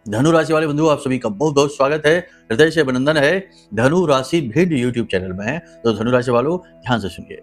धनु राशि वाले बंधु, आप सभी का बहुत बहुत स्वागत है, हृदय से अभिनंदन है। धनु राशि भिड यूट्यूब चैनल में। तो धनु राशि वालों, ध्यान से सुनिए,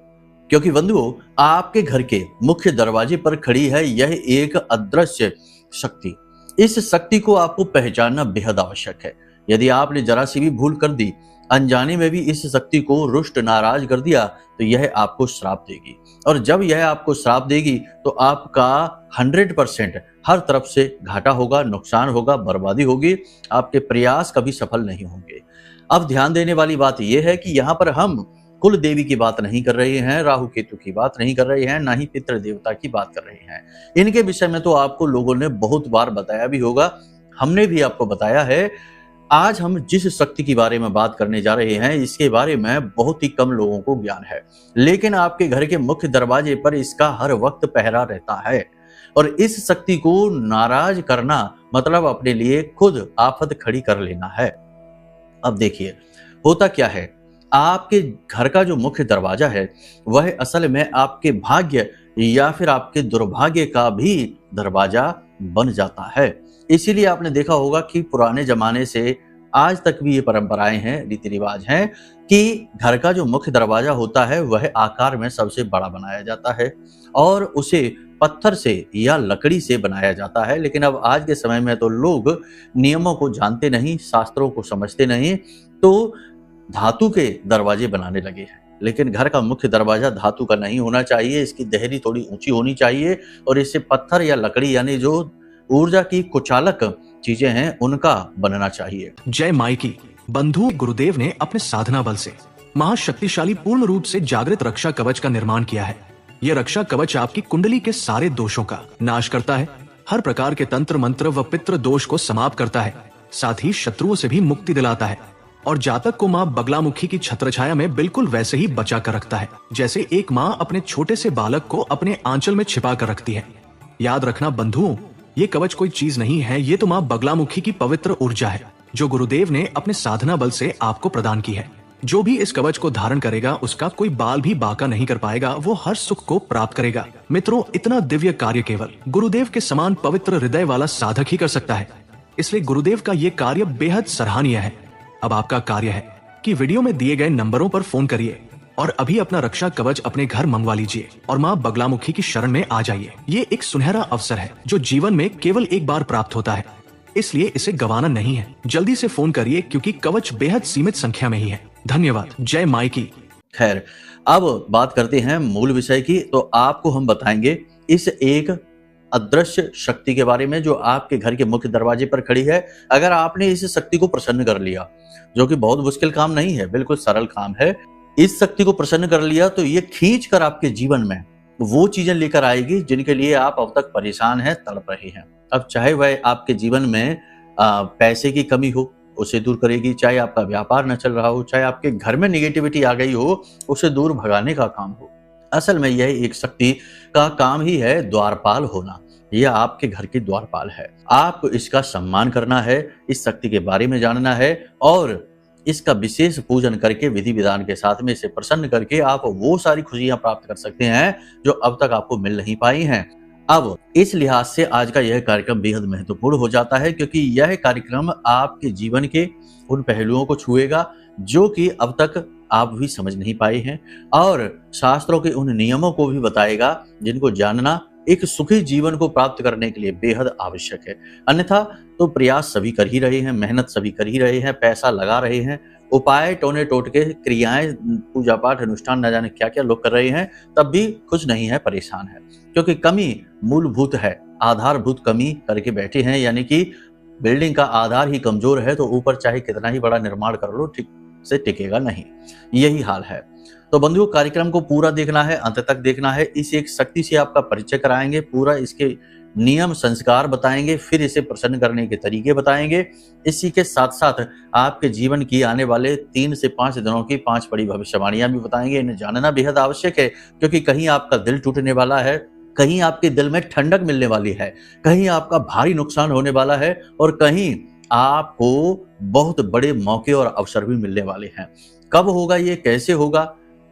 क्योंकि बंधुओं, आपके घर के मुख्य दरवाजे पर खड़ी है यह एक अदृश्य शक्ति। इस शक्ति को आपको पहचानना बेहद आवश्यक है। यदि आपने जरा सी भी भूल कर दी, अनजाने में भी इस शक्ति को रुष्ट नाराज कर दिया, तो यह आपको श्राप देगी। और जब यह आपको श्राप देगी तो आपका 100% हर तरफ से घाटा होगा, नुकसान होगा, बर्बादी होगी, आपके प्रयास कभी सफल नहीं होंगे। अब ध्यान देने वाली बात यह है कि यहाँ पर हम कुल देवी की बात नहीं कर रहे हैं, राहु केतु की बात नहीं कर रहे हैं, ना ही पितृ देवता की बात कर रहे हैं। इनके विषय में तो आपको लोगों ने बहुत बार बताया भी होगा, हमने भी आपको बताया है। आज हम जिस शक्ति के बारे में बात करने जा रहे हैं, इसके बारे में बहुत ही कम लोगों को ज्ञान है, लेकिन आपके घर के मुख्य दरवाजे पर इसका हर वक्त पहरा रहता है। और इस शक्ति को नाराज करना मतलब अपने लिए खुद आफत खड़ी कर लेना है। अब देखिए, होता क्या है, आपके घर का जो मुख्य दरवाजा है वह असल में आपके भाग्य या फिर आपके दुर्भाग्य का भी दरवाजा बन जाता है। इसीलिए आपने देखा होगा कि पुराने जमाने से आज तक भी ये परंपराएं हैं, रीति रिवाज हैं कि घर का जो मुख्य दरवाजा होता है वह आकार में सबसे बड़ा बनाया जाता है और उसे पत्थर से या लकड़ी से बनाया जाता है। लेकिन अब आज के समय में तो लोग नियमों को जानते नहीं, शास्त्रों को समझते नहीं, तो धातु के दरवाजे बनाने लगे हैं। लेकिन घर का मुख्य दरवाजा धातु का नहीं होना चाहिए, इसकी देहरी थोड़ी ऊंची होनी चाहिए और इससे पत्थर या लकड़ी यानी जो ऊर्जा की कुचालक चीजें हैं उनका बनना चाहिए। जय माई की। बंधु गुरुदेव ने अपने साधना बल से महाशक्तिशाली पूर्ण रूप से जागृत रक्षा कवच का निर्माण किया है। यह रक्षा कवच आपकी कुंडली के सारे दोषों का नाश करता है, हर प्रकार के तंत्र मंत्र व पितृ दोष को समाप्त करता है, साथ ही शत्रुओं से भी मुक्ति दिलाता है और जातक को माँ बगलामुखी की छत्रछाया में बिल्कुल वैसे ही बचा कर रखता है, जैसे एक माँ अपने छोटे से बालक को अपने आंचल में छिपा कर रखती है। याद रखना बंधुओं, ये कवच कोई चीज नहीं है, ये तो माँ बगलामुखी की पवित्र ऊर्जा है जो गुरुदेव ने अपने साधना बल से आपको प्रदान की है। जो भी इस कवच को धारण करेगा उसका कोई बाल भी बाका नहीं कर पाएगा, वो हर सुख को प्राप्त करेगा। मित्रों, इतना दिव्य कार्य केवल गुरुदेव के समान पवित्र हृदय वाला साधक ही कर सकता है, इसलिए गुरुदेव का ये कार्य बेहद सराहनीय है। अब आपका कार्य है कि वीडियो में दिए गए नंबरों पर फोन करिए और अभी अपना रक्षा कवच अपने घर मंगवा लीजिए और माँ बगलामुखी की शरण में आ जाइए। ये एक सुनहरा अवसर है जो जीवन में केवल एक बार प्राप्त होता है, इसलिए इसे गंवाना नहीं है। जल्दी से फोन करिए क्योंकि कवच बेहद सीमित संख्या में ही है। धन्यवाद। जय माई की। खैर, अब बात करते हैं मूल विषय की। तो आपको हम बताएंगे इस एक अदृश्य शक्ति के बारे में जो आपके घर के मुख्य दरवाजे पर खड़ी है। अगर आपने इस शक्ति को प्रसन्न कर लिया, जो कि बहुत मुश्किल काम नहीं है, बिल्कुल सरल काम है, इस शक्ति को प्रसन्न कर लिया तो ये खींच कर आपके जीवन में वो चीजें लेकर आएगी जिनके लिए आप अब तक परेशान हैं, तड़प रहे हैं। अब चाहे वह आपके जीवन में पैसे की कमी हो, उसे दूर करेगी, चाहे आपका व्यापार न चल रहा हो, चाहे आपके घर में निगेटिविटी आ गई हो, उसे दूर भगाने का काम हो। असल में यह एक शक्ति का काम ही है द्वारपाल होना। यह आपके घर की द्वारपाल है। आपको इसका सम्मान करना है, इस शक्ति के बारे में जानना है और इसका विशेष पूजन करके विधि विधान के साथ में इसे प्रसन्न करके आप वो सारी खुशियां प्राप्त कर सकते हैं जो अब तक आपको मिल नहीं पाई हैं। अब इस लिहाज से आज का यह कार्यक्रम बेहद महत्वपूर्ण हो जाता है, क्योंकि यह कार्यक्रम आपके जीवन के उन पहलुओं को छुएगा जो कि अब तक आप भी समझ नहीं पाए हैं और शास्त्रों के उन नियमों को भी बताएगा जिनको जानना एक सुखी जीवन को प्राप्त करने के लिए बेहद आवश्यक है। अन्यथा तो प्रयास सभी कर ही रहे हैं, मेहनत सभी कर ही रहे हैं, पैसा लगा रहे हैं, उपाय टोने टोटके क्रियाएं, पूजा पाठ अनुष्ठान न जाने क्या क्या लोग कर रहे हैं, तब भी कुछ नहीं है, परेशान है, क्योंकि कमी मूलभूत है, आधारभूत कमी करके बैठे हैं। यानी कि बिल्डिंग का आधार ही कमजोर है तो ऊपर चाहे कितना ही बड़ा निर्माण कर लो, ठीक से टिकेगा नहीं। यही हाल है। तो बंधुओं, कार्यक्रम को पूरा देखना है, अंत तक देखना है। इस एक शक्ति से आपका परिचय कराएंगे, पूरा इसके नियम संस्कार बताएंगे, फिर इसे प्रसन्न करने के तरीके बताएंगे। इसी के साथ साथ आपके जीवन की आने वाले 3 से 5 दिनों की 5 बड़ी भविष्यवाणियां भी बताएंगे। इन्हें जानना बेहद आवश्यक है, क्योंकि कहीं आपका दिल टूटने वाला है, कहीं आपके दिल में ठंडक मिलने वाली है, कहीं आपका भारी नुकसान होने वाला है और कहीं आपको बहुत बड़े मौके और अवसर भी मिलने वाले हैं। कब होगा ये, कैसे होगा,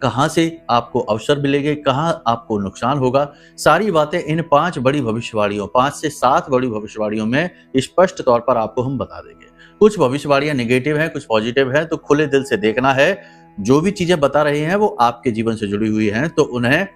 कहाँ से आपको अवसर मिलेंगे, कहाँ आपको नुकसान होगा, सारी बातें इन 5 बड़ी भविष्यवाणियों, 5 से 7 बड़ी भविष्यवाणियों में स्पष्ट तौर पर आपको हम बता देंगे। कुछ भविष्यवाणियां नेगेटिव हैं, कुछ पॉजिटिव हैं, तो खुले दिल से देखना है। जो भी चीजें बता रहे हैं वो आपके जीवन से जुड़ी हुई हैं, तो उन्हें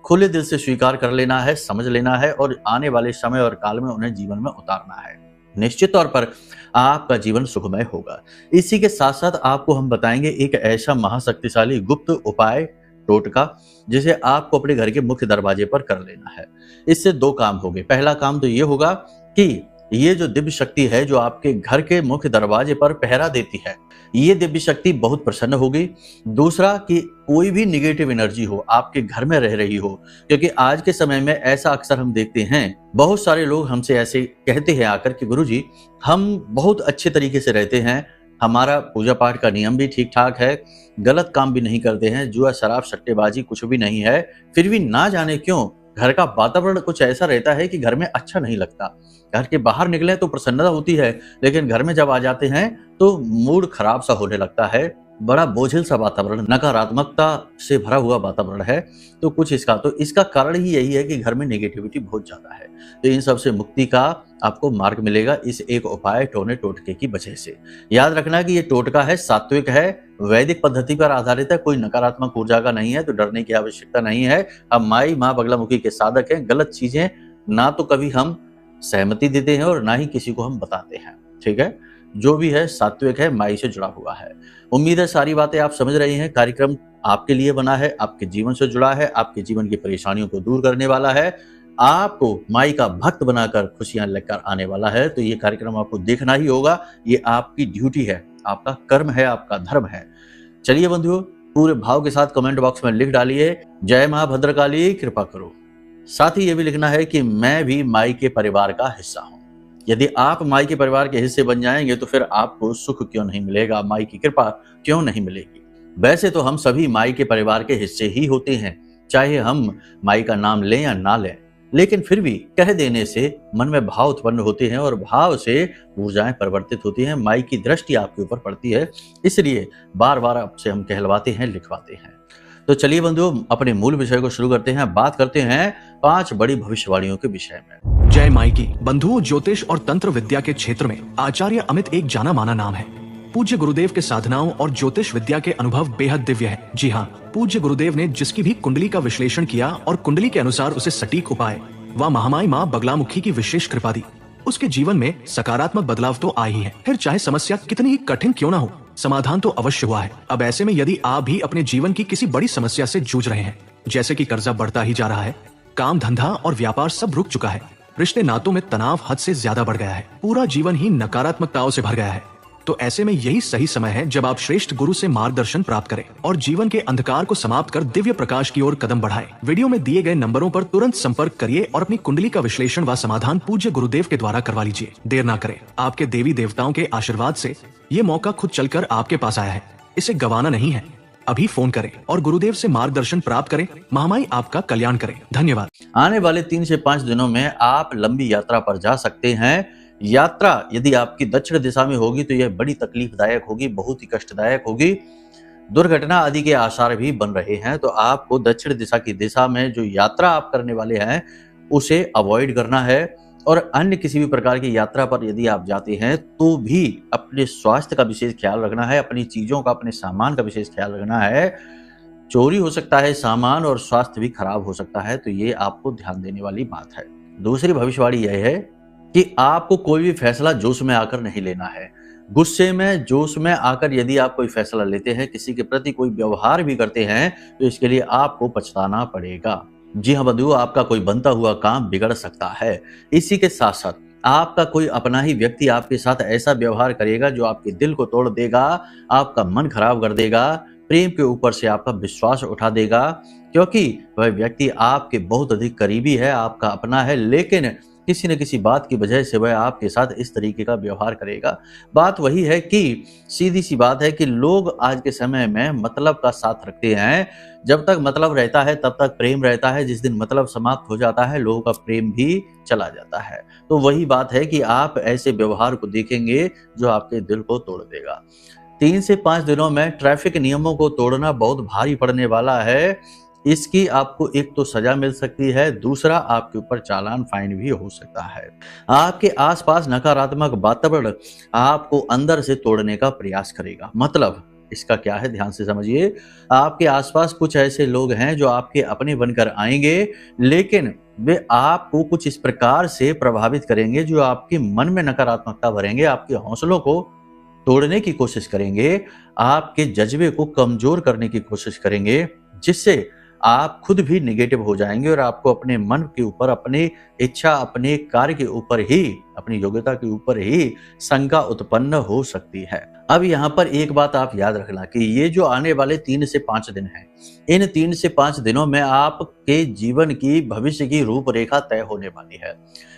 खुले दिल से स्वीकार कर लेना है, समझ लेना है और आने वाले समय और काल में उन्हें जीवन में उतारना है। निश्चित तौर पर आपका जीवन सुखमय होगा। इसी के साथ साथ आपको हम बताएंगे एक ऐसा महाशक्तिशाली गुप्त उपाय, टोटका, जिसे आपको अपने घर के मुख्य दरवाजे पर कर लेना है। इससे 2 काम होंगे। पहला काम तो ये होगा कि ये जो दिव्य शक्ति है जो आपके घर के मुख्य दरवाजे पर पहरा देती है, ये दिव्य शक्ति बहुत प्रसन्न होगी। दूसरा कि कोई भी निगेटिव एनर्जी हो आपके घर में रह रही हो, क्योंकि आज के समय में ऐसा अक्सर हम देखते हैं, बहुत सारे लोग हमसे ऐसे कहते हैं आकर कि गुरुजी हम बहुत अच्छे तरीके से रहते हैं, हमारा पूजा पाठ का नियम भी ठीक ठाक है, गलत काम भी नहीं करते हैं, जुआ शराब सट्टेबाजी कुछ भी नहीं है, फिर भी ना जाने क्यों घर का वातावरण कुछ ऐसा रहता है कि घर में अच्छा नहीं लगता। घर के बाहर निकले तो प्रसन्नता होती है, लेकिन घर में जब आ जाते हैं तो मूड खराब सा होने लगता है, बड़ा बोझिल सा वातावरण, नकारात्मकता से भरा हुआ वातावरण है। तो कुछ इसका कारण ही यही है कि घर में नेगेटिविटी बहुत ज्यादा है। तो इन सब से मुक्ति का आपको मार्ग मिलेगा इस एक उपाय टोने टोटके की वजह से। याद रखना कि ये टोटका है, सात्विक है, वैदिक पद्धति पर आधारित है, कोई नकारात्मक ऊर्जा का नहीं है, तो डरने की आवश्यकता नहीं है। हम माई माँ बगलामुखी के साधक हैं, गलत चीजें ना तो कभी हम सहमति देते हैं और ना ही किसी को हम बताते हैं। ठीक है, जो भी है सात्विक है, माई से जुड़ा हुआ है। उम्मीद है सारी बातें आप समझ रहे हैं। कार्यक्रम आपके लिए बना है, आपके जीवन से जुड़ा है, आपके जीवन की परेशानियों को दूर करने वाला है, आपको माई का भक्त बनाकर खुशियां लेकर आने वाला है। तो ये कार्यक्रम आपको देखना ही होगा, ये आपकी ड्यूटी है, आपका कर्म है, आपका धर्म है। चलिए बंधुओं, पूरे भाव के साथ कमेंट बॉक्स में लिख डालिए, जय मां भद्रकाली कृपा करो। साथ ही ये भी लिखना है कि मैं भी माई के परिवार का हिस्सा हूं। यदि आप माई के परिवार के हिस्से बन जाएंगे तो फिर आपको सुख क्यों नहीं मिलेगा, माई की कृपा क्यों नहीं मिलेगी। वैसे तो हम सभी माई के परिवार के हिस्से ही होते हैं, चाहे हम माई का नाम लें या ना लें, लेकिन फिर भी कह देने से मन में भाव उत्पन्न होते हैं और भाव से ऊर्जाएं परिवर्तित होती हैं, माई की दृष्टि आपके ऊपर पड़ती है, इसलिए बार बार आपसे हम कहलवाते हैं, लिखवाते हैं। तो चलिए बंधुओं, अपने मूल विषय को शुरू करते हैं। बात करते हैं 5 बड़ी भविष्यवाणियों के विषय में। जय माई की। बंधुओं, ज्योतिष और तंत्र विद्या के क्षेत्र में आचार्य अमित एक जाना माना नाम है। पूज्य गुरुदेव के साधनाओं और ज्योतिष विद्या के अनुभव बेहद दिव्य है। जी हाँ, पूज्य गुरुदेव ने जिसकी भी कुंडली का विश्लेषण किया और कुंडली के अनुसार उसे सटीक उपाय व महामाई माँ बगलामुखी की विशेष कृपा दी, उसके जीवन में सकारात्मक बदलाव तो आ ही है। फिर चाहे समस्या कितनी ही कठिन क्यों ना हो, समाधान तो अवश्य हुआ है। अब ऐसे में यदि आप भी अपने जीवन की किसी बड़ी समस्या से जूझ रहे हैं, जैसे कि कर्जा बढ़ता ही जा रहा है, काम धंधा और व्यापार सब रुक चुका है, रिश्ते नातों में तनाव हद से ज्यादा बढ़ गया है, पूरा जीवन ही नकारात्मकताओं से भर गया है, तो ऐसे में यही सही समय है जब आप श्रेष्ठ गुरु से मार्गदर्शन प्राप्त करें और जीवन के अंधकार को समाप्त कर दिव्य प्रकाश की ओर कदम बढ़ाएं। वीडियो में दिए गए नंबरों पर तुरंत संपर्क करिए और अपनी कुंडली का विश्लेषण व समाधान पूज्य गुरुदेव के द्वारा करवा लीजिए। देर ना करें, आपके देवी देवताओं के आशीर्वाद से ये मौका खुद चलकर आपके पास आया है, इसे गंवाना नहीं है। अभी फोन करें और गुरुदेव से मार्गदर्शन प्राप्त करें। महामाई आपका कल्याण करें। धन्यवाद। आने वाले 3 से 5 दिनों में आप लंबी यात्रा पर जा सकते हैं। यात्रा यदि आपकी दक्षिण दिशा में होगी तो यह बड़ी तकलीफदायक होगी, बहुत ही कष्टदायक होगी, दुर्घटना आदि के आसार भी बन रहे हैं। तो आपको दक्षिण दिशा की दिशा में जो यात्रा आप करने वाले हैं उसे अवॉइड करना है। और अन्य किसी भी प्रकार की यात्रा पर यदि आप जाते हैं तो भी अपने स्वास्थ्य का विशेष ख्याल रखना है, अपनी चीजों का, अपने सामान का विशेष ख्याल रखना है। चोरी हो सकता है सामान और स्वास्थ्य भी खराब हो सकता है, तो ये आपको ध्यान देने वाली बात है। दूसरी भविष्यवाणी यह है कि आपको कोई भी फैसला जोश में आकर नहीं लेना है। गुस्से में, जोश में आकर यदि आप कोई फैसला लेते हैं, किसी के प्रति कोई व्यवहार भी करते हैं, तो इसके लिए आपको पछताना पड़ेगा। जी हाँ बंधुओं, आपका कोई बनता हुआ काम बिगड़ सकता है। इसी के साथ साथ आपका कोई अपना ही व्यक्ति आपके साथ ऐसा व्यवहार करेगा जो आपके दिल को तोड़ देगा, आपका मन खराब कर देगा, प्रेम के ऊपर से आपका विश्वास उठा देगा, क्योंकि वह व्यक्ति आपके बहुत अधिक करीबी है, आपका अपना है, लेकिन किसी न किसी बात की वजह से वह आपके साथ इस तरीके का व्यवहार करेगा। बात वही है कि सीधी सी बात है कि लोग आज के समय में मतलब का साथ रखते हैं। जब तक मतलब रहता है तब तक प्रेम रहता है, जिस दिन मतलब समाप्त हो जाता है लोगों का प्रेम भी चला जाता है। तो वही बात है कि आप ऐसे व्यवहार को देखेंगे जो आपके दिल को तोड़ देगा। 3 से 5 दिनों में ट्रैफिक नियमों को तोड़ना बहुत भारी पड़ने वाला है। इसकी आपको एक तो सजा मिल सकती है, दूसरा आपके ऊपर चालान फाइन भी हो सकता है। आपके आसपास नकारात्मक वातावरण आपको अंदर से तोड़ने का प्रयास करेगा। मतलब इसका क्या है, ध्यान से समझिए। आपके आसपास कुछ ऐसे लोग हैं जो आपके अपने बनकर आएंगे, लेकिन वे आपको कुछ इस प्रकार से प्रभावित करेंगे जो आपके मन में नकारात्मकता भरेंगे, आपके हौसलों को तोड़ने की कोशिश करेंगे, आपके जज्बे को कमजोर करने की कोशिश करेंगे, जिससे आप खुद भी नेगेटिव हो जाएंगे और आपको अपने मन के ऊपर, अपनी इच्छा, अपने कार्य के ऊपर ही, अपनी योग्यता के ऊपर ही शंका उत्पन्न हो सकती है। अब यहाँ पर एक बात आप याद रखना कि ये जो आने वाले 3 से 5 दिन हैं, इन 3 से 5 दिनों में आपके जीवन की, भविष्य की रूपरेखा तय होने वाली है।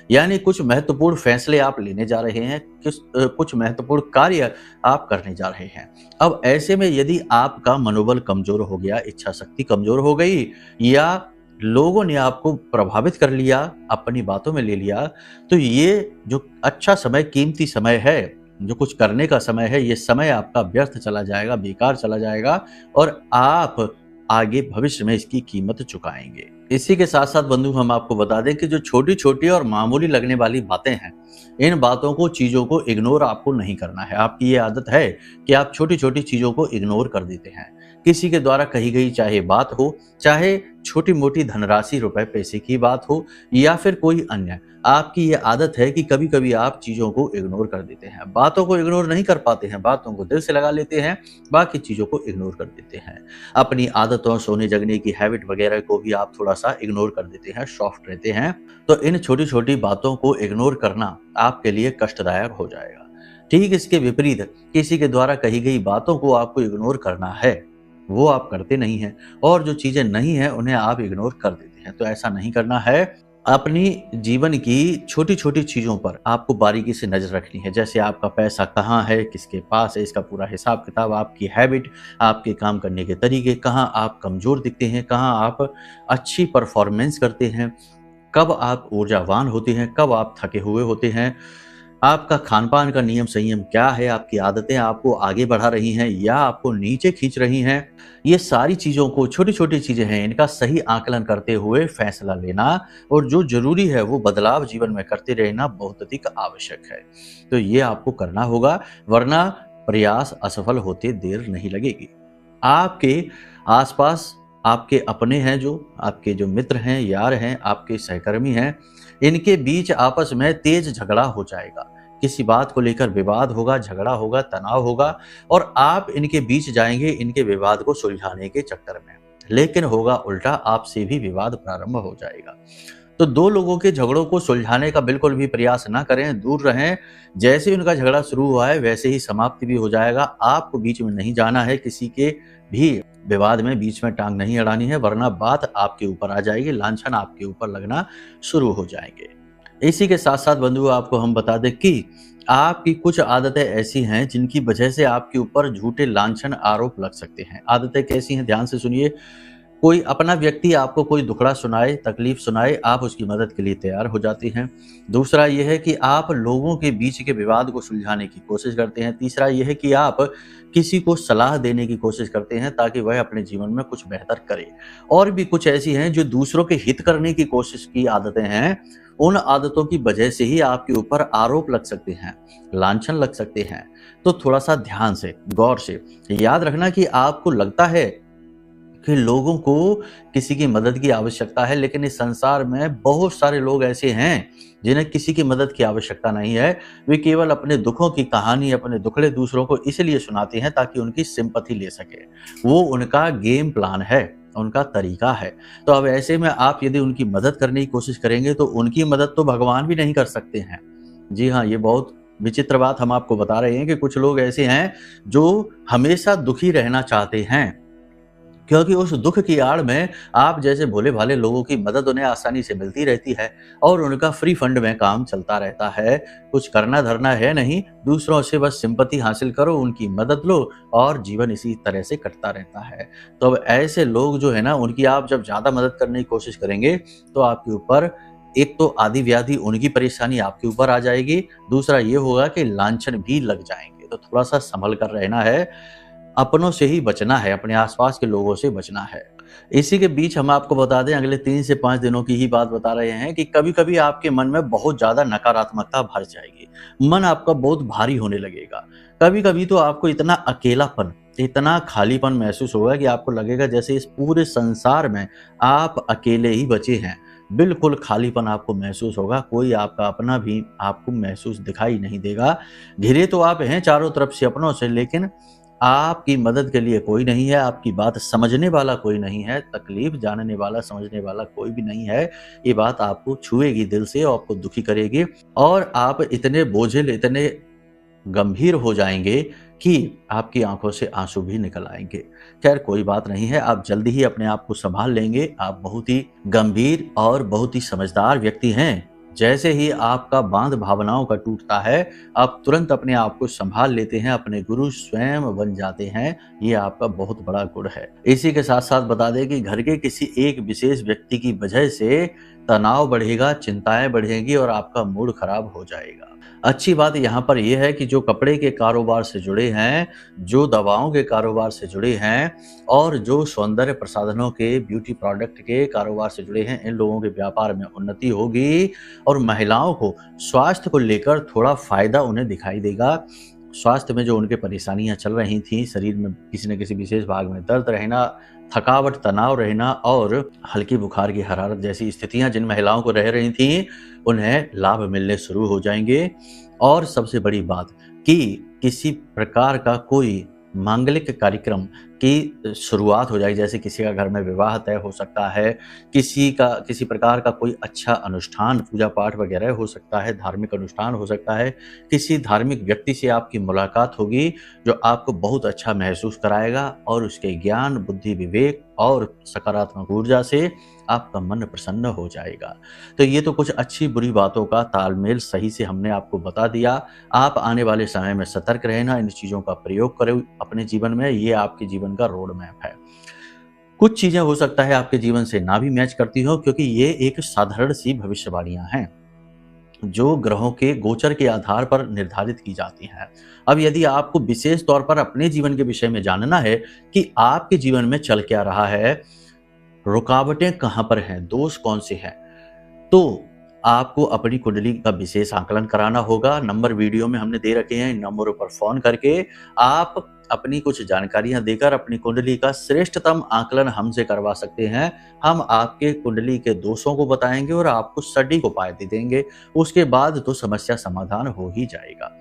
यानी कुछ महत्वपूर्ण फैसले आप लेने जा रहे हैं, कुछ महत्वपूर्ण कार्य आप करने जा रहे हैं। अब ऐसे में यदि आपका मनोबल कमजोर हो गया, इच्छा शक्ति कमजोर हो गई, या लोगों ने आपको प्रभावित कर लिया, अपनी बातों में ले लिया, तो ये जो अच्छा समय, कीमती समय है, जो कुछ करने का समय है, ये समय आपका व्यर्थ चला जाएगा, बेकार चला जाएगा और आप आगे भविष्य में इसकी कीमत चुकाएंगे। इसी के साथ साथ बंधु, हम आपको बता दें कि जो छोटी छोटी और मामूली लगने वाली बातें हैं, इन बातों को, चीजों को इग्नोर आपको नहीं करना है। आपकी ये आदत है कि आप छोटी छोटी चीजों को इग्नोर कर देते हैं। किसी के द्वारा कही गई चाहे बात हो, चाहे छोटी मोटी धनराशि, रुपए पैसे की बात हो, या फिर कोई अन्य, आपकी ये आदत है कि कभी कभी आप चीजों को इग्नोर कर देते हैं। बातों को इग्नोर नहीं कर पाते हैं, बातों को दिल से लगा लेते हैं, बाकी चीजों को इग्नोर कर देते हैं। अपनी आदतों, सोने जगने की हैबिट वगैरह को भी आप थोड़ा सा इग्नोर कर देते हैं, सॉफ्ट रहते हैं। तो इन छोटी छोटी बातों को इग्नोर करना आपके लिए कष्टदायक हो जाएगा। ठीक इसके विपरीत, किसी के द्वारा कही गई बातों को आपको इग्नोर करना है, वो आप करते नहीं हैं, और जो चीजें नहीं हैं उन्हें आप इग्नोर कर देते हैं। तो ऐसा नहीं करना है। अपनी जीवन की छोटी छोटी चीजों पर आपको बारीकी से नजर रखनी है। जैसे आपका पैसा कहाँ है, किसके पास है, इसका पूरा हिसाब किताब, आपकी हैबिट, आपके काम करने के तरीके, कहाँ आप कमजोर दिखते हैं, कहाँ आप अच्छी परफॉर्मेंस करते हैं, कब आप ऊर्जावान होते हैं, कब आप थके हुए होते हैं, आपका खान पान का नियम संयम क्या है, आपकी आदतें आपको आगे बढ़ा रही हैं या आपको नीचे खींच रही हैं। ये सारी चीज़ों को, छोटी छोटी चीज़ें हैं, इनका सही आकलन करते हुए फैसला लेना और जो जरूरी है वो बदलाव जीवन में करते रहना बहुत अधिक आवश्यक है। तो ये आपको करना होगा, वरना प्रयास असफल होते देर नहीं लगेगी। आपके आसपास आपके अपने हैं, जो आपके जो मित्र हैं, यार हैं, आपके सहकर्मी हैं, इनके बीच आपस में तेज झगड़ा हो जाएगा। किसी बात को लेकर विवाद होगा, झगड़ा होगा, तनाव होगा, और आप इनके बीच जाएंगे इनके विवाद को सुलझाने के चक्कर में। लेकिन होगा उल्टा, आपसे भी विवाद प्रारंभ हो जाएगा। तो दो लोगों के झगड़ों को सुलझाने का बिल्कुल भी प्रयास ना करें, दूर रहें। जैसे उनका झगड़ा शुरू हुआ है वैसे ही समाप्ति भी हो जाएगा। आपको बीच में नहीं जाना है, किसी के भी विवाद में बीच में टांग नहीं अड़ानी है, वरना बात आपके ऊपर आ जाएगी, लांछन आपके ऊपर लगना शुरू हो जाएंगे। इसी के साथ साथ बंधु, आपको हम बता दें कि आपकी कुछ आदतें ऐसी हैं जिनकी वजह से आपके ऊपर झूठे लांछन आरोप लग सकते हैं। आदतें कैसी हैं, ध्यान से सुनिए। कोई अपना व्यक्ति आपको कोई दुखड़ा सुनाए, तकलीफ सुनाए, आप उसकी मदद के लिए तैयार हो जाती हैं। दूसरा यह है कि आप लोगों के बीच के विवाद को सुलझाने की कोशिश करते हैं। तीसरा यह है कि आप किसी को सलाह देने की कोशिश करते हैं ताकि वह अपने जीवन में कुछ बेहतर करे। और भी कुछ ऐसी हैं जो दूसरों के हित करने की कोशिश की आदतें हैं। उन आदतों की वजह से ही आपके ऊपर आरोप लग सकते हैं, लांछन लग सकते हैं। तो थोड़ा सा ध्यान से, गौर से याद रखना कि आपको लगता है कि लोगों को किसी की मदद की आवश्यकता है, लेकिन इस संसार में बहुत सारे लोग ऐसे हैं जिन्हें किसी की मदद की आवश्यकता नहीं है। वे केवल अपने दुखों की कहानी, अपने दुखड़े दूसरों को इसलिए सुनाते हैं ताकि उनकी सिंपैथी ले सके। वो उनका गेम प्लान है, उनका तरीका है। तो अब ऐसे में आप यदि उनकी मदद करने की कोशिश करेंगे तो उनकी मदद तो भगवान भी नहीं कर सकते हैं। जी हाँ, ये बहुत विचित्र बात हम आपको बता रहे हैं कि कुछ लोग ऐसे हैं जो हमेशा दुखी रहना चाहते हैं, क्योंकि उस दुख की आड़ में आप जैसे भोले भाले लोगों की मदद उन्हें आसानी से मिलती रहती है और उनका फ्री फंड में काम चलता रहता है। कुछ करना धरना है नहीं, दूसरों से बस सिंपैथी हासिल करो, उनकी मदद लो और जीवन इसी तरह से कटता रहता है। तो अब ऐसे लोग जो है ना, उनकी आप जब ज्यादा मदद करने की कोशिश करेंगे तो आपके ऊपर एक तो आदि व्याधि, उनकी परेशानी आपके ऊपर आ जाएगी। दूसरा ये होगा कि लांछन भी लग जाएंगे। तो थोड़ा सा संभल कर रहना है, अपनों से ही बचना है, अपने आसपास के लोगों से बचना है। इसी के बीच हम आपको बता दें, अगले 3 से 5 दिनों की ही बात बता रहे हैं कि कभी-कभी आपके मन में बहुत ज़्यादा नकारात्मकता भर जाएगी। मन आपका बहुत भारी होने लगेगा। कभी-कभी तो आपको इतना अकेलापन, इतना खालीपन महसूस होगा कि आपको लगेगा जैसे इस पूरे संसार में आप अकेले ही बचे हैं। बिल्कुल खालीपन आपको महसूस होगा, कोई आपका अपना भी आपको महसूस दिखाई नहीं देगा। घिरे तो आप हैं चारों तरफ से अपनों से, लेकिन आपकी मदद के लिए कोई नहीं है, आपकी बात समझने वाला कोई नहीं है, तकलीफ जानने वाला, समझने वाला कोई भी नहीं है। ये बात आपको छुएगी दिल से और आपको दुखी करेगी और आप इतने बोझिल, इतने गंभीर हो जाएँगे कि आपकी आँखों से आँसू भी निकल आएँगे। खैर कोई बात नहीं है, आप जल्दी ही अपने आप को सँभाल लेंगे। आप बहुत ही गंभीर और बहुत ही समझदार व्यक्ति हैं। जैसे ही आपका बाँध भावनाओं का टूटता है, आप तुरंत अपने आप को सँभाल लेते हैं, अपने गुरु स्वयं बन जाते हैं। ये आपका बहुत बड़ा गुण है। इसी के साथ-साथ बता दें कि घर के किसी एक विशेष व्यक्ति की वजह से तनाव बढ़ेगा, चिंताएँ बढ़ेंगी और आपका मूड खराब हो जाएगा। अच्छी बात यहाँ पर ये है कि जो कपड़े के कारोबार से जुड़े हैं, जो दवाओं के कारोबार से जुड़े हैं और जो सौंदर्य प्रसाधनों के, ब्यूटी प्रोडक्ट के कारोबार से जुड़े हैं, इन लोगों के व्यापार में उन्नति होगी और महिलाओं को स्वास्थ्य को लेकर थोड़ा फ़ायदा उन्हें दिखाई देगा। स्वास्थ्य में जो उनके परेशानियाँ चल रही थीं, शरीर में किसी न किसी विशेष भाग में दर्द रहना, थकावट, तनाव रहना और हल्की बुखार की हरारत जैसी स्थितियाँ जिन महिलाओं को रह रही थीं, उन्हें लाभ मिलने शुरू हो जाएँगे। और सबसे बड़ी बात कि किसी प्रकार का कोई मांगलिक कार्यक्रम की शुरुआत हो जाएगी, जैसे किसी का घर में विवाह तय हो सकता है, किसी प्रकार का कोई अच्छा अनुष्ठान, पूजा-पाठ वगैरह हो सकता है, धार्मिक अनुष्ठान हो सकता है, किसी धार्मिक व्यक्ति से आपकी मुलाकात होगी, जो आपको बहुत अच्छा महसूस कराएगा और उसके ज्ञान, बुद्धि, विवेक और सकारात्मक ऊर्जा से आपका मन प्रसन्न हो जाएगा। तो ये तो कुछ अच्छी-बुरी बातों का तालमेल सही से हमने आपको बता दिया। आप आने वाले समय में सतर्क रहना, इन चीज़ों का प्रयोग करें अपने जीवन में, ये आपके जीवन का रोड मैप है। कुछ चीज़ें हो सकता है आपके जीवन से ना भी मैच करती हो, क्योंकि ये एक साधारण सी भविष्यवाणियाँ हैं, जो ग्रहों के गोचर के आधार पर निर्धारित की जाती हैं। अब यदि आपको विशेष तौर पर अपने जीवन के विषय में जानना है कि आपके जीवन में चल क्या रहा है, रुकावटें कहाँ पर हैं, दोष कौन से हैं, तो आपको अपनी कुंडली का विशेष आकलन कराना होगा। नंबर वीडियो में हमने दे रखे हैं, इन नंबरों पर फ़ोन करके आप अपनी कुछ जानकारियाँ देकर अपनी कुंडली का श्रेष्ठतम आकलन हमसे करवा सकते हैं। हम आपके कुंडली के दोषों को बताएँगे और आपको सटीक उपाय दे देंगे। उसके बाद तो समस्या समाधान हो ही जाएगा।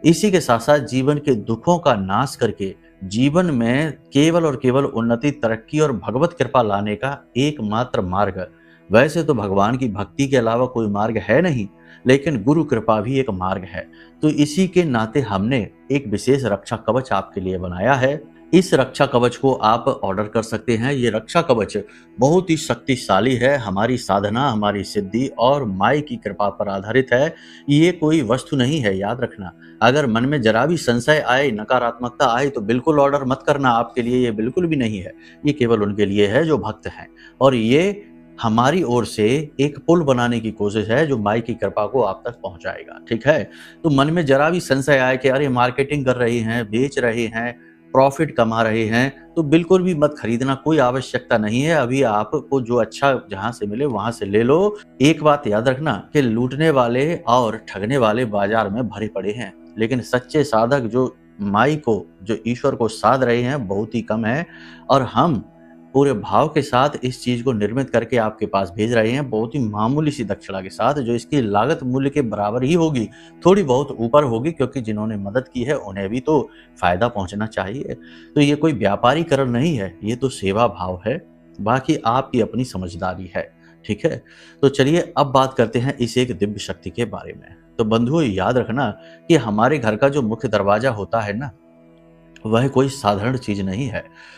इसी के साथ-साथ जीवन के दुखों का नाश करके जीवन में केवल और केवल उन्नति, तरक्की और भगवत कृपा लाने का एकमात्र मार्ग, वैसे तो भगवान की भक्ति के अलावा कोई मार्ग है नहीं, लेकिन गुरु कृपा भी एक मार्ग है। तो इसी के नाते हमने एक विशेष रक्षा कवच आपके लिए बनाया है। इस रक्षा कवच को आप ऑर्डर कर सकते हैं। ये रक्षा कवच बहुत ही शक्तिशाली है, हमारी साधना, हमारी सिद्धि और माई की कृपा पर आधारित है। ये कोई वस्तु नहीं है, याद रखना। अगर मन में जरा भी संशय आए, नकारात्मकता आए तो बिल्कुल ऑर्डर मत करना, आपके लिए ये बिल्कुल भी नहीं है। ये केवल उनके लिए है जो भक्त हैं, और ये हमारी ओर से एक पुल बनाने की कोशिश है जो माई की कृपा को आप तक पहुंचाएगा। ठीक है? तो मन में जरा भी संशय आए कि अरे मार्केटिंग कर रहे हैं, बेच रहे हैं, प्रॉफिट कमा रहे हैं, तो बिल्कुल भी मत खरीदना, कोई आवश्यकता नहीं है। अभी आपको जो अच्छा जहाँ से मिले वहाँ से ले लो। एक बात याद रखना कि लूटने वाले और ठगने वाले बाजार में भरे पड़े हैं, लेकिन सच्चे साधक जो माई को, जो ईश्वर को साध रहे हैं, बहुत ही कम है। और हम पूरे भाव के साथ इस चीज़ को निर्मित करके आपके पास भेज रहे हैं, बहुत ही मामूली सी दक्षिणा के साथ, जो इसकी लागत मूल्य के बराबर ही होगी, थोड़ी बहुत ऊपर होगी, क्योंकि जिन्होंने मदद की है उन्हें भी तो फ़ायदा पहुंचना चाहिए। तो ये कोई व्यापारीकरण नहीं है, ये तो सेवा भाव है। बाकी आपकी अपनी समझदारी है। ठीक है? तो चलिए अब बात करते हैं इस एक दिव्य शक्ति के बारे में। तो बंधुओं, याद रखना कि हमारे घर का जो मुख्य दरवाजा होता है ना, वह कोई साधारण चीज़ नहीं है।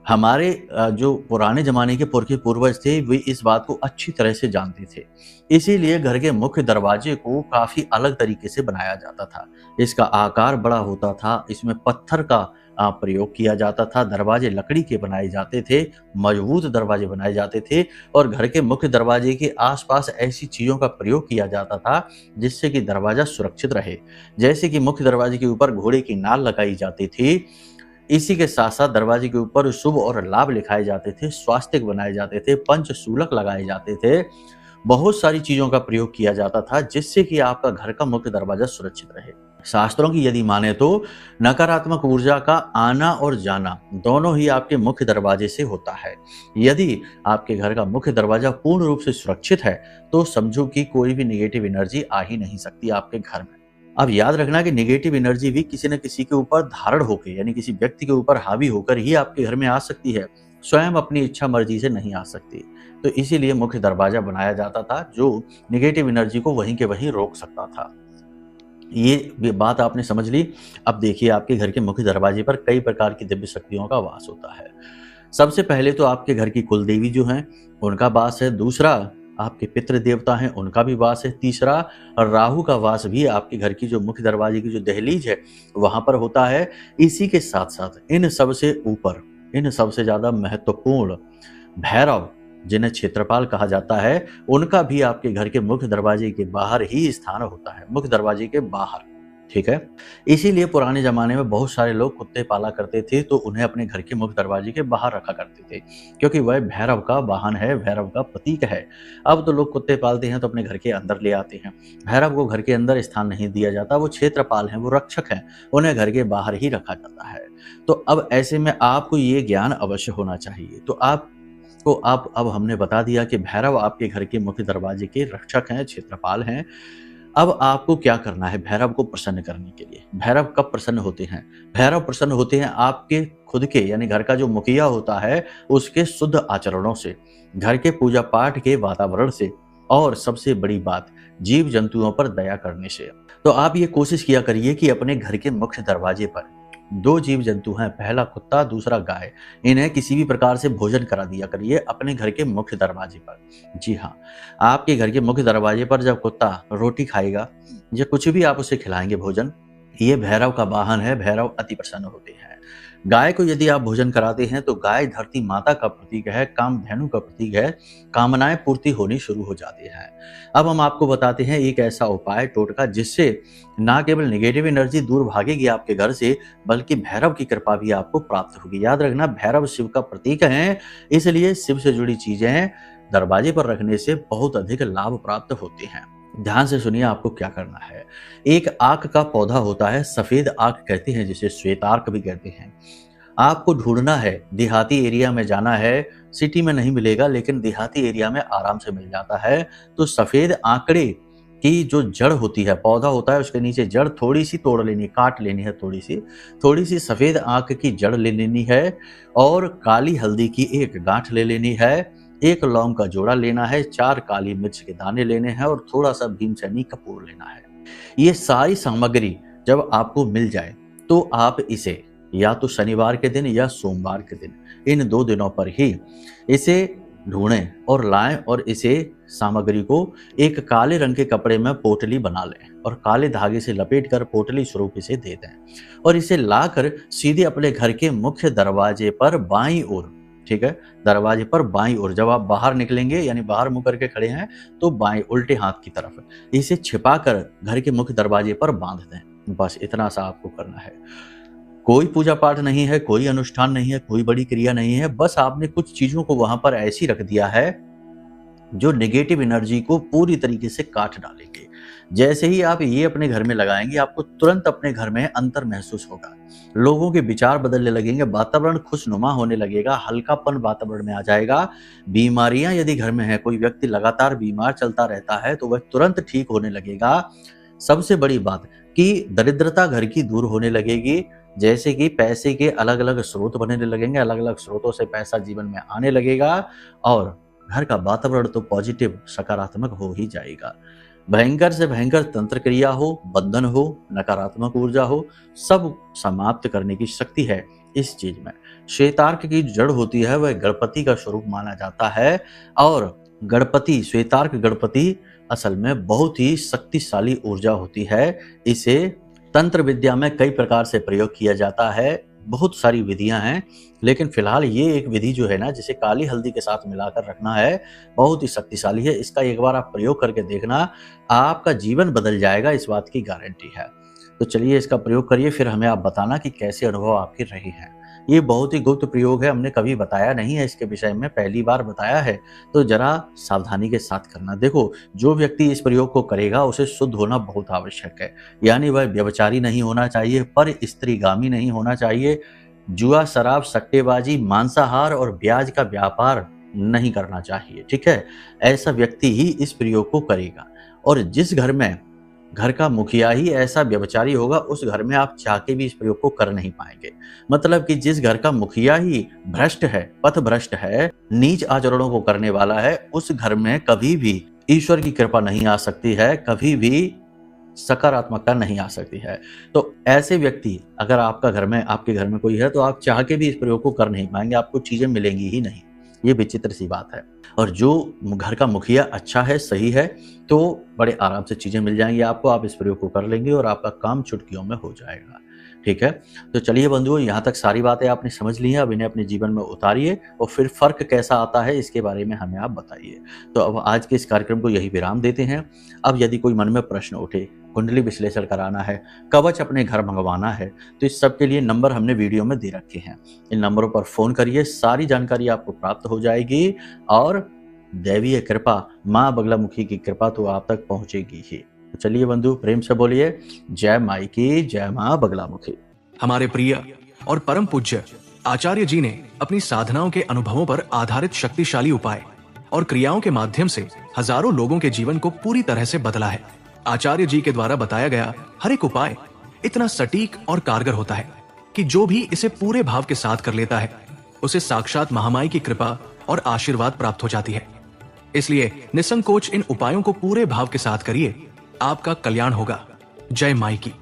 हमारे जो पुराने ज़माने के पुरखे पूर्वज थे, वे इस बात को अच्छी तरह से जानते थे। इसीलिए घर के मुख्य दरवाजे को काफ़ी अलग तरीके से बनाया जाता था। इसका आकार बड़ा होता था, इसमें पत्थर का प्रयोग किया जाता था। दरवाजे लकड़ी के बनाए जाते थे, मजबूत दरवाजे बनाए जाते थे और घर के मुख्य दरवाजे के आसपास ऐसी चीज़ों का प्रयोग किया जाता था जिससे कि दरवाज़ा सुरक्षित रहे। जैसे कि मुख्य दरवाजे के ऊपर घोड़े की नाल लगाई जाती थी, इसी के साथ-साथ दरवाजे के ऊपर शुभ और लाभ लिखाए जाते थे, स्वास्तिक बनाए जाते थे, पंचशूलक लगाए जाते थे। बहुत सारी चीज़ों का प्रयोग किया जाता था जिससे कि आपका घर का मुख्य दरवाजा सुरक्षित रहे। शास्त्रों की यदि माने तो नकारात्मक ऊर्जा का आना और जाना दोनों ही आपके मुख्य दरवाजे से होता है। यदि आपके घर का मुख्य दरवाजा पूर्ण रूप से सुरक्षित है तो समझो कि कोई भी नेगेटिव एनर्जी आ ही नहीं सकती आपके घर में। अब याद रखना कि नेगेटिव एनर्जी भी किसी न किसी के ऊपर धारण होकर यानी किसी व्यक्ति के ऊपर हावी होकर ही आपके घर में आ सकती है, स्वयं अपनी इच्छा मर्जी से नहीं आ सकती। तो इसीलिए मुख्य दरवाजा बनाया जाता था जो नेगेटिव एनर्जी को वहीं के वहीं रोक सकता था। ये बात आपने समझ ली। अब देखिए आपके घर के मुख्य दरवाजे पर कई प्रकार की दिव्य शक्तियों का वास होता है। सबसे पहले तो आपके घर की कुल देवी जो हैं उनका वास है। दूसरा आपके पितृ देवता हैं उनका भी वास है। तीसरा राहु का वास भी आपके घर की जो मुख्य दरवाजे की जो दहलीज है वहां पर होता है। इसी के साथ साथ इन सबसे ऊपर इन सबसे ज्यादा महत्वपूर्ण भैरव जिन्हें क्षेत्रपाल कहा जाता है उनका भी आपके घर के मुख्य दरवाजे के बाहर ही स्थान होता है, मुख्य दरवाजे के बाहर। ठीक है, इसीलिए पुराने जमाने में बहुत सारे लोग कुत्ते पाला करते थे तो उन्हें अपने घर के मुख्य दरवाजे के बाहर रखा करते थे क्योंकि वह भैरव का वाहन है, भैरव का प्रतीक है। अब तो लोग कुत्ते पालते हैं तो अपने घर के अंदर ले आते हैं। भैरव को घर के अंदर स्थान नहीं दिया जाता, वो क्षेत्रपाल हैं, वो रक्षक हैं, उन्हें घर के बाहर ही रखा जाता है। तो अब ऐसे में आपको ये ज्ञान अवश्य होना चाहिए। तो अब हमने बता दिया कि भैरव आपके घर के मुख्य दरवाजे के रक्षक हैं, क्षेत्रपाल हैं। अब आपको क्या करना है भैरव को प्रसन्न करने के लिए? भैरव कब प्रसन्न होते हैं? भैरव प्रसन्न होते हैं आपके खुद के यानी घर का जो मुखिया होता है उसके शुद्ध आचरणों से, घर के पूजा पाठ के वातावरण से और सबसे बड़ी बात जीव जंतुओं पर दया करने से। तो आप ये कोशिश किया करिए कि अपने घर के मुख्य दरवाजे पर 2 जीव जंतु हैं, पहला कुत्ता दूसरा गाय, इन्हें किसी भी प्रकार से भोजन करा दिया करिए अपने घर के मुख्य दरवाजे पर। जी हाँ, आपके घर के मुख्य दरवाजे पर जब कुत्ता रोटी खाएगा या कुछ भी आप उसे खिलाएंगे भोजन, ये भैरव का वाहन है, भैरव अति प्रसन्न होते हैं। गाय को यदि आप भोजन कराते हैं तो गाय धरती माता का प्रतीक है, कामधेनु का प्रतीक है, कामनाएं पूर्ति होनी शुरू हो जाती है। अब हम आपको बताते हैं एक ऐसा उपाय टोटका जिससे ना केवल नेगेटिव एनर्जी दूर भागेगी आपके घर से बल्कि भैरव की कृपा भी आपको प्राप्त होगी। याद रखना भैरव शिव का प्रतीक है, इसलिए शिव से जुड़ी चीजें दरवाजे पर रखने से बहुत अधिक लाभ प्राप्त होते हैं। ध्यान से सुनिए आपको क्या करना है। एक आक का पौधा होता है, सफेद आक कहते हैं जिसे श्वेतार्क भी कहते हैं। आपको ढूंढना है, देहाती एरिया में जाना है, सिटी में नहीं मिलेगा लेकिन देहाती एरिया में आराम से मिल जाता है। तो सफेद आंकड़े की जो जड़ होती है, पौधा होता है उसके नीचे जड़ थोड़ी सी तोड़ लेनी, काट लेनी है, थोड़ी सी सफेद आंक की जड़ ले लेनी है और काली हल्दी की एक गांठ ले लेनी है, 1 लौंग का जोड़ा लेना है, 4 काली मिर्च के दाने लेने हैं और थोड़ा सा भीमसेनी कपूर लेना है। ये सारी सामग्री जब आपको मिल जाए तो आप इसे या तो शनिवार के दिन या सोमवार के दिन, इन 2 दिनों पर ही इसे ढूंढें और लाएं और इसे सामग्री को एक काले रंग के कपड़े में पोटली बना लें और काले धागे से लपेटकर पोटली स्वरूप इसे दे दें और इसे लाकर सीधे अपने घर के मुख्य दरवाजे पर बाईं ओर, ठीक है, दरवाजे पर बाईं ओर जब आप बाहर निकलेंगे यानी बाहर मुंह करके खड़े हैं तो बाएं उल्टे हाथ की तरफ इसे छिपाकर घर के मुख्य दरवाजे पर बांध दें। बस इतना सा आपको करना है। कोई पूजा पाठ नहीं है, कोई अनुष्ठान नहीं है, कोई बड़ी क्रिया नहीं है, बस आपने कुछ चीजों को वहां पर ऐसी रख दिया है जो नेगेटिव एनर्जी को पूरी तरीके से काट डालेंगे। जैसे ही आप ये अपने घर में लगाएंगे आपको तुरंत अपने घर में अंतर महसूस होगा, लोगों के विचार बदलने लगेंगे, वातावरण खुशनुमा होने लगेगा, हल्कापन वातावरण में आ जाएगा। बीमारियां यदि घर में है, कोई व्यक्ति लगातार बीमार चलता रहता है तो वह तुरंत ठीक होने लगेगा। सबसे बड़ी बात कि दरिद्रता घर की दूर होने लगेगी, जैसे कि पैसे के अलग अलग स्रोत बनने लगेंगे, अलग अलग स्रोतों से पैसा जीवन में आने लगेगा और घर का वातावरण तो पॉजिटिव सकारात्मक हो ही जाएगा। भयंकर से भयंकर तंत्र क्रिया हो, बंधन हो, नकारात्मक ऊर्जा हो, सब समाप्त करने की शक्ति है इस चीज में। श्वेतार्क की जड़ होती है वह गणपति का स्वरूप माना जाता है और गणपति, श्वेतार्क गणपति असल में बहुत ही शक्तिशाली ऊर्जा होती है। इसे तंत्र विद्या में कई प्रकार से प्रयोग किया जाता है। बहुत सारी विधियां हैं, लेकिन फिलहाल ये एक विधि जो है ना, जिसे काली हल्दी के साथ मिलाकर रखना है, बहुत ही शक्तिशाली है। इसका एक बार आप प्रयोग करके देखना, आपका जीवन बदल जाएगा, इस बात की गारंटी है। तो चलिए इसका प्रयोग करिए, फिर हमें आप बताना कि कैसे अनुभव आपके रहे हैं। ये बहुत ही गुप्त प्रयोग है, हमने कभी बताया नहीं है इसके विषय में, पहली बार बताया है, तो जरा सावधानी के साथ करना। देखो, जो व्यक्ति इस प्रयोग को करेगा उसे शुद्ध होना बहुत आवश्यक है, यानी वह व्यभिचारी नहीं होना चाहिए, पर स्त्रीगामी नहीं होना चाहिए, जुआ, शराब, सट्टेबाजी, मांसाहार और ब्याज का व्यापार नहीं करना चाहिए, ठीक है। ऐसा व्यक्ति ही इस प्रयोग को करेगा। और जिस घर में घर का मुखिया ही ऐसा व्यभिचारी होगा, उस घर में आप चाह के भी इस प्रयोग को कर नहीं पाएंगे। मतलब कि जिस घर का मुखिया ही भ्रष्ट है, पथ भ्रष्ट है, नीच आचरणों को करने वाला है, उस घर में कभी भी ईश्वर की कृपा नहीं आ सकती है, कभी भी सकारात्मकता नहीं आ सकती है। तो ऐसे व्यक्ति अगर आपके घर में कोई है, तो आप चाह के भी इस प्रयोग को कर नहीं पाएंगे, आपको चीजें मिलेंगी ही नहीं। ये विचित्र सी बात है। और जो घर का मुखिया अच्छा है, सही है, तो बड़े आराम से चीजें मिल जाएंगी आपको, आप इस प्रयोग को कर लेंगे और आपका काम चुटकियों में हो जाएगा, ठीक है। तो चलिए बंधुओं, यहाँ तक सारी बातें आपने समझ ली हैं, अब इन्हें अपने जीवन में उतारिए और फिर फर्क कैसा आता है इसके बारे में हमें आप बताइए। तो अब आज के इस कार्यक्रम को यही विराम देते हैं। अब यदि कोई मन में प्रश्न उठे, कुंडली विश्लेषण कराना है, कवच अपने घर मंगवाना है, तो इस सब के लिए नंबर हमने वीडियो में दे रखे हैं। इन नंबरों पर फोन करिए, सारी जानकारी आपको प्राप्त हो जाएगी और दैवीय कृपा, माँ बगलामुखी की कृपा तो आप तक पहुंचेगी ही। तो चलिए बंधु, प्रेम से बोलिए जय माई की, जय माँ बगलामुखी। हमारे प्रिय और परम पूज्य आचार्य जी ने अपनी साधनाओं के अनुभवों पर आधारित शक्तिशाली उपाय और क्रियाओं के माध्यम से हजारों लोगों के जीवन को पूरी तरह से बदला है। आचार्य जी के द्वारा बताया गया हर एक उपाय इतना सटीक और कारगर होता है कि जो भी इसे पूरे भाव के साथ कर लेता है, उसे साक्षात महामाई की कृपा और आशीर्वाद प्राप्त हो जाती है। इसलिए निसंकोच इन उपायों को पूरे भाव के साथ करिए, आपका कल्याण होगा। जय माई की।